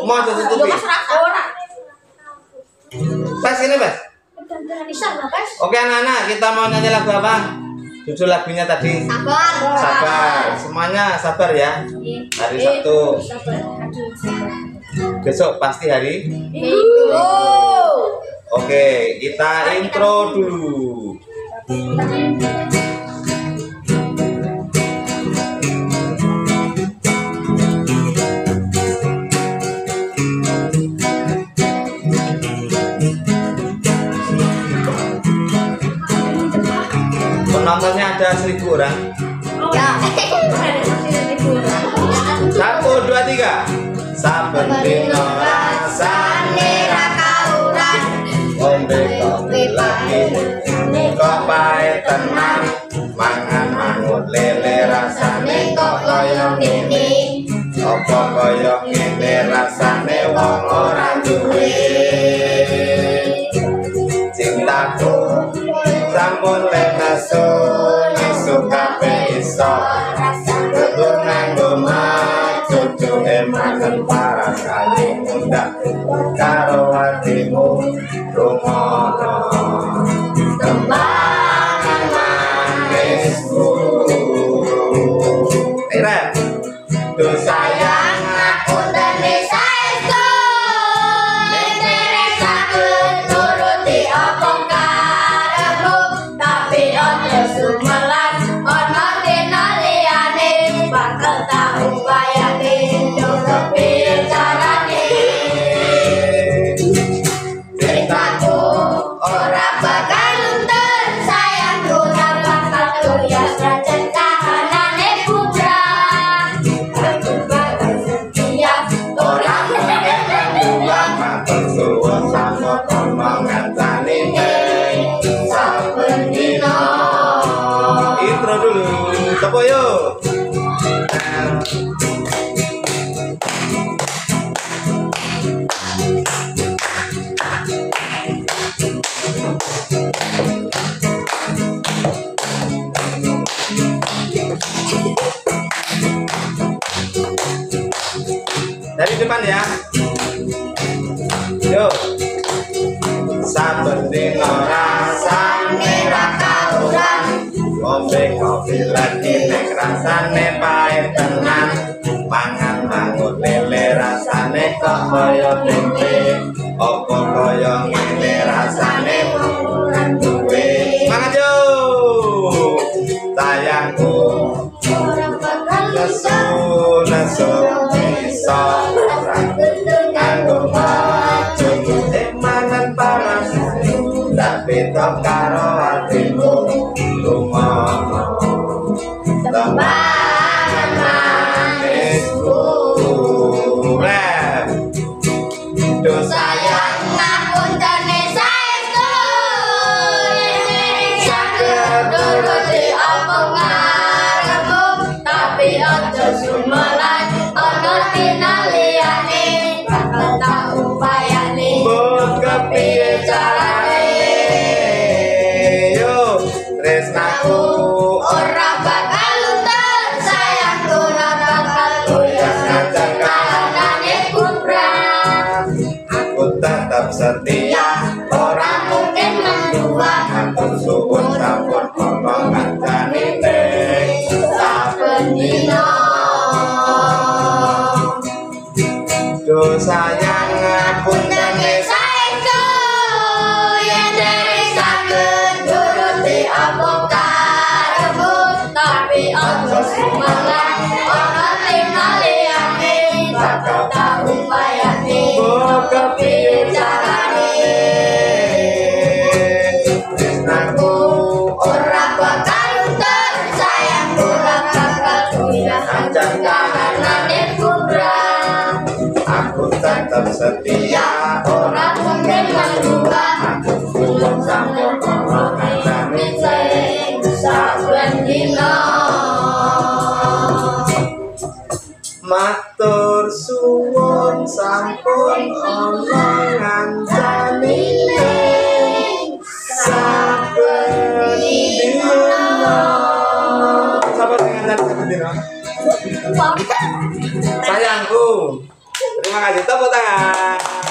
Mau tutupi. Pas ini, Mas. Oke anak-anak, kita mau nyanyi lagu apa? Judul lagunya tadi. Sabar. Semuanya sabar ya. Hari Sabtu. Besok pasti hari Minggu. Oke, kita intro dulu. Penontonnya ada 1.000 orang. Ya. 1, 2, 3. Saben dino rasane ra kauran, ombe kopi lagi kok pae tenan, mangan mangut lele rasane kok kaya ngene, apa kaya ngene rasane wong ora duwe. Cintaku sampun lenasu nesu kabeh iso kudu nganggo cucu emanen para kali muda karo hatimu rumono tembangan manisku. Rep do sayang aku dene saestu interesakeun nuruti apa karepmu tapi ojo sumelan ono dina liyane bakal tak upayane coba piye carane. Cintaku ora bakal luntur, sayangku ora bakal tuyas, rancen kahanane bubrah. Aku bakal setia ora mungkin dua matur suwun sama omongan tanine saben dina. Intro dulu, tepuk yuk. Dari depan ya. Yuk. Saben dino rasane ra kauran, ombe kopi lagi nek rasane pahit tenan, mangan mangut lele rasane kok kaya tempe, apa kaya ngene rasane ora duwe. Semangat yo. Sayangku ora bakal nesu bisa nganggo cucu emanen paras tapi tok karo hatimu rumono tembangan manisku. Rep do sayang ngapuntene saestu saged nuruti apa ngarepmu tapi ojo sumelan ono dina liyane bakal tak upayane mbok kepiye carane. Yo tresnaku ora bakal luntur, sayangku ora bakal tuyas, ngajar kahanane bubrah. Aku tetap setia ora mungkin mendua, aku suwun sampun omongan janine saben dina. Do sayang ngapuntene saestu yen deresakeun nuruti apa karepmu tapi ojo sumelan ono dina liyane bakal tak upayane mbok kepiye carane. Tresnaku ora bakal luntur, sayangku ora bakal tuyas, ancen kahanane bubrah. Aku tetap setia ora mungkin mendua, aku suwun sampun omongan janine saben dina. Matur suwun sampun omongan janine saben dina. Sabar dengan saben dina. Sayangku Terima kasih, tepuk tangan.